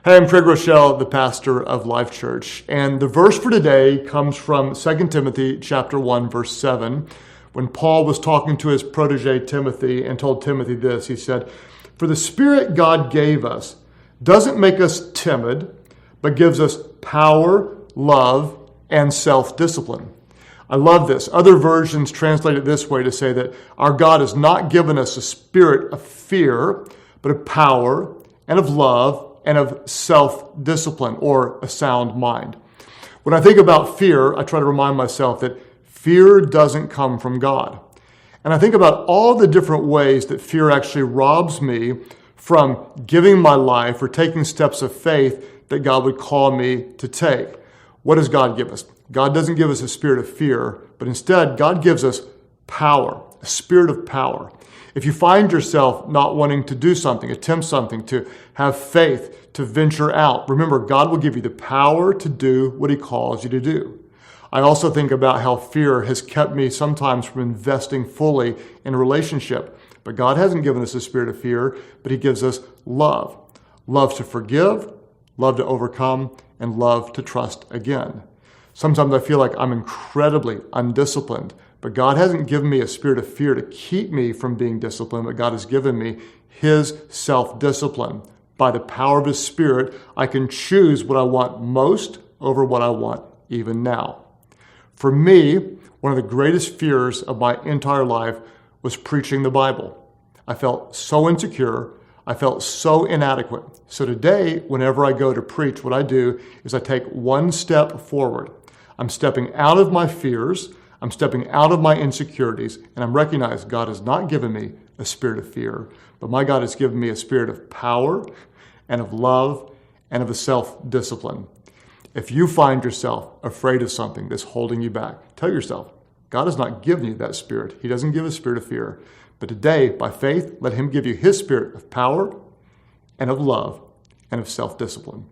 Hey, I'm Groeschel, the pastor of Life Church, and the verse for today comes from 2 Timothy chapter 1, verse 7, when Paul was talking to his protege Timothy and told Timothy this. He said, "For the Spirit God gave us doesn't make us timid, but gives us power, love, and self-discipline." I love this. Other versions translate it this way to say that our God has not given us a spirit of fear, but of power and of love and of self-discipline, or a sound mind. When I think about fear, I try to remind myself that fear doesn't come from God. And I think about all the different ways that fear actually robs me from giving my life or taking steps of faith that God would call me to take. What does God give us? God doesn't give us a spirit of fear, but instead God gives us power, a spirit of power. If you find yourself not wanting to do something, attempt something, to have faith, to venture out, remember, God will give you the power to do what He calls you to do. I also think about how fear has kept me sometimes from investing fully in a relationship. But God hasn't given us a spirit of fear, but He gives us love. Love to forgive, love to overcome, and love to trust again. Sometimes I feel like I'm incredibly undisciplined, but God hasn't given me a spirit of fear to keep me from being disciplined, but God has given me His self-discipline. By the power of His Spirit, I can choose what I want most over what I want even now. For me, one of the greatest fears of my entire life was preaching the Bible. I felt so insecure. I felt so inadequate. So today, whenever I go to preach, what I do is I take one step forward. I'm stepping out of my fears. I'm stepping out of my insecurities, and I'm recognizing God has not given me a spirit of fear, but my God has given me a spirit of power and of love and of a self-discipline. If you find yourself afraid of something that's holding you back, tell yourself, God has not given you that spirit. He doesn't give a spirit of fear. But today, by faith, let Him give you His spirit of power and of love and of self-discipline.